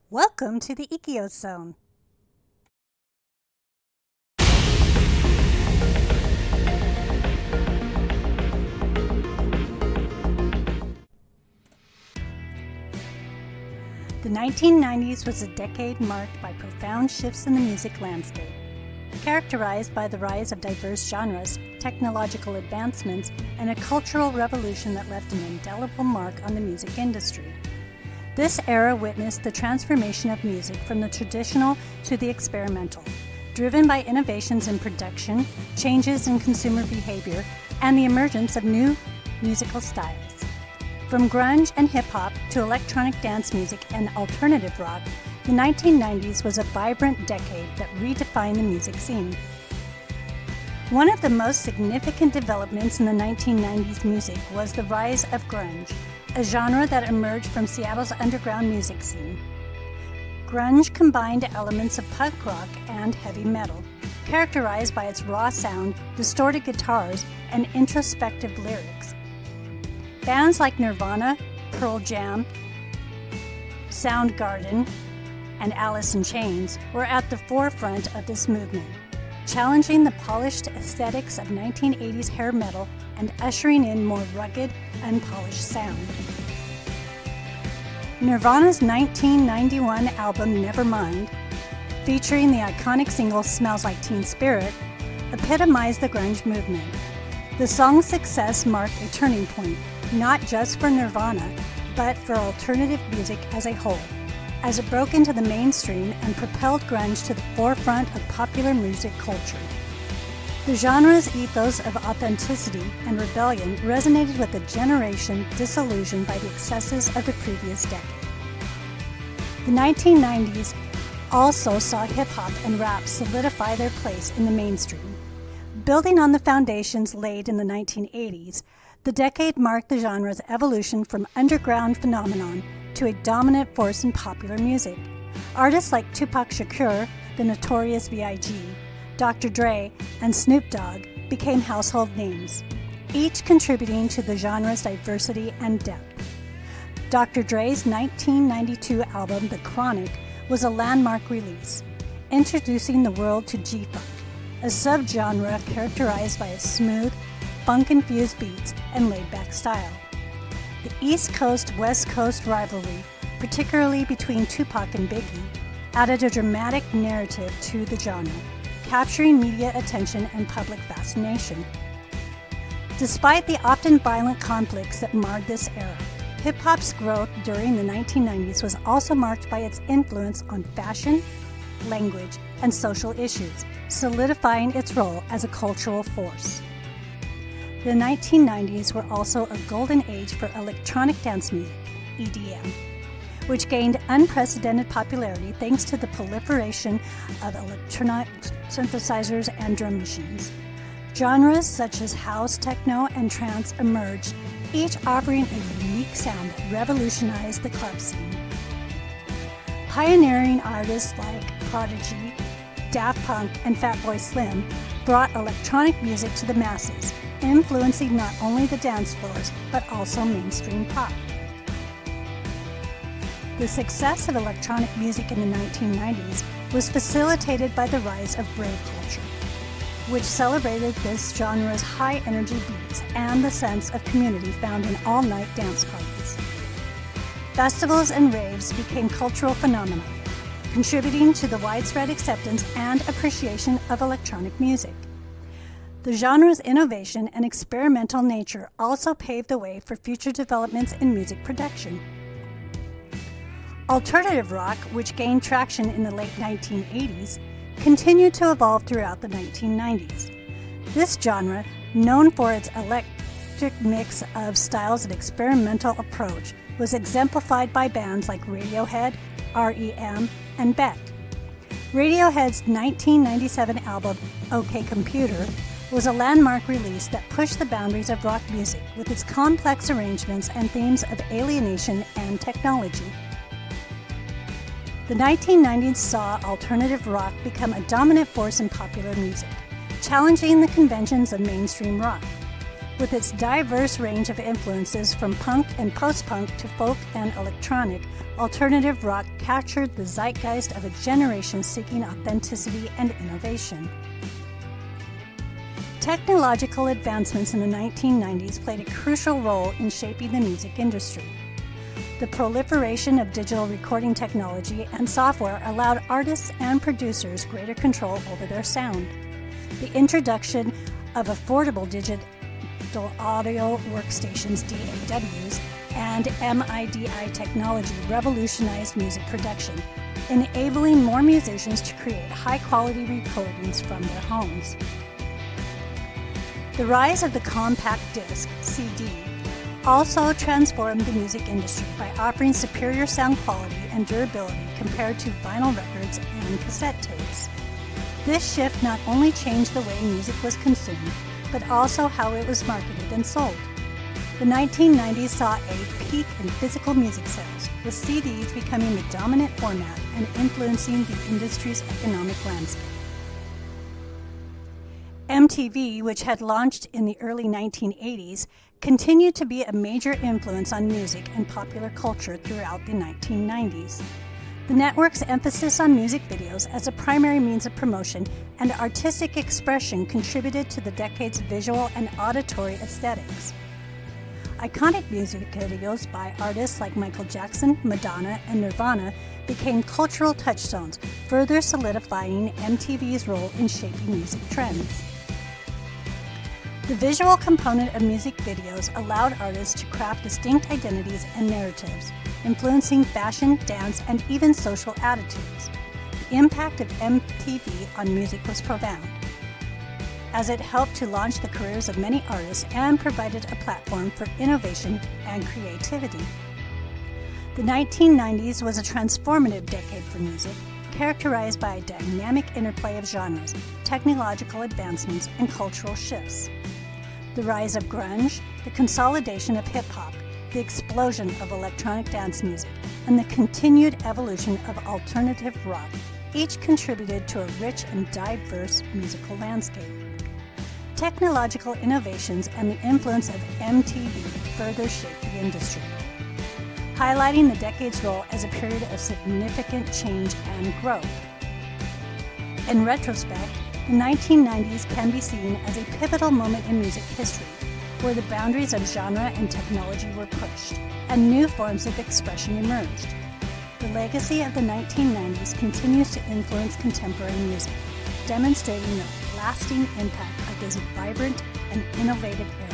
Welcome to the Ikios Zone. The 1990s was a decade marked by profound shifts in the music landscape, characterized by the rise of diverse genres, technological advancements, and a cultural revolution that left an indelible mark on the music industry. This era witnessed the transformation of music from the traditional to the experimental, driven by innovations in production, changes in consumer behavior, and the emergence of new musical styles. From grunge and hip-hop to electronic dance music and alternative rock, the 1990s was a vibrant decade that redefined the music scene. One of the most significant developments in the 1990s music was the rise of grunge, a genre that emerged from Seattle's underground music scene. Grunge combined elements of punk rock and heavy metal, characterized by its raw sound, distorted guitars, and introspective lyrics. Bands like Nirvana, Pearl Jam, Soundgarden, and Alice in Chains were at the forefront of this movement, challenging the polished aesthetics of 1980s hair metal and ushering in more rugged, unpolished sound. Nirvana's 1991 album Nevermind, featuring the iconic single Smells Like Teen Spirit, epitomized the grunge movement. The song's success marked a turning point, not just for Nirvana, but for alternative music as a whole, as it broke into the mainstream and propelled grunge to the forefront of popular music culture. The genre's ethos of authenticity and rebellion resonated with a generation disillusioned by the excesses of the previous decade. The 1990s also saw hip-hop and rap solidify their place in the mainstream. Building on the foundations laid in the 1980s, the decade marked the genre's evolution from underground phenomenon to a dominant force in popular music. Artists like Tupac Shakur, the Notorious B.I.G., Dr. Dre, and Snoop Dogg became household names, each contributing to the genre's diversity and depth. Dr. Dre's 1992 album, The Chronic, was a landmark release, introducing the world to G-Funk, a subgenre characterized by its smooth, funk-infused beats and laid-back style. The East Coast-West Coast rivalry, particularly between Tupac and Biggie, added a dramatic narrative to the genre, capturing media attention and public fascination. Despite the often violent conflicts that marred this era, hip-hop's growth during the 1990s was also marked by its influence on fashion, language, and social issues, solidifying its role as a cultural force. The 1990s were also a golden age for electronic dance music, EDM, which gained unprecedented popularity thanks to the proliferation of electronic synthesizers and drum machines. Genres such as house, techno, and trance emerged, each offering a unique sound that revolutionized the club scene. Pioneering artists like Prodigy, Daft Punk, and Fatboy Slim brought electronic music to the masses, influencing not only the dance floors, but also mainstream pop. The success of electronic music in the 1990s was facilitated by the rise of rave culture, which celebrated this genre's high-energy beats and the sense of community found in all-night dance parties. Festivals and raves became cultural phenomena, contributing to the widespread acceptance and appreciation of electronic music. The genre's innovation and experimental nature also paved the way for future developments in music production. Alternative rock, which gained traction in the late 1980s, continued to evolve throughout the 1990s. This genre, known for its eclectic mix of styles and experimental approach, was exemplified by bands like Radiohead, REM, and Beck. Radiohead's 1997 album, OK Computer, was a landmark release that pushed the boundaries of rock music with its complex arrangements and themes of alienation and technology. The 1990s saw alternative rock become a dominant force in popular music, challenging the conventions of mainstream rock. With its diverse range of influences from punk and post-punk to folk and electronic, alternative rock captured the zeitgeist of a generation seeking authenticity and innovation. Technological advancements in the 1990s played a crucial role in shaping the music industry. The proliferation of digital recording technology and software allowed artists and producers greater control over their sound. The introduction of affordable digital audio workstations, DAWs, and MIDI technology revolutionized music production, enabling more musicians to create high-quality recordings from their homes. The rise of the compact disc, CD, also transformed the music industry by offering superior sound quality and durability compared to vinyl records and cassette tapes. This shift not only changed the way music was consumed, but also how it was marketed and sold. The 1990s saw a peak in physical music sales, with CDs becoming the dominant format and influencing the industry's economic landscape. MTV, which had launched in the early 1980s, continued to be a major influence on music and popular culture throughout the 1990s. The network's emphasis on music videos as a primary means of promotion and artistic expression contributed to the decade's visual and auditory aesthetics. Iconic music videos by artists like Michael Jackson, Madonna, and Nirvana became cultural touchstones, further solidifying MTV's role in shaping music trends. The visual component of music videos allowed artists to craft distinct identities and narratives, influencing fashion, dance, and even social attitudes. The impact of MTV on music was profound, as it helped to launch the careers of many artists and provided a platform for innovation and creativity. The 1990s was a transformative decade for music, characterized by a dynamic interplay of genres, technological advancements, and cultural shifts. The rise of grunge, the consolidation of hip-hop, the explosion of electronic dance music, and the continued evolution of alternative rock each contributed to a rich and diverse musical landscape. Technological innovations and the influence of MTV further shaped the industry, highlighting the decade's role as a period of significant change and growth. In retrospect, the 1990s can be seen as a pivotal moment in music history, where the boundaries of genre and technology were pushed, and new forms of expression emerged. The legacy of the 1990s continues to influence contemporary music, demonstrating the lasting impact of this vibrant and innovative era.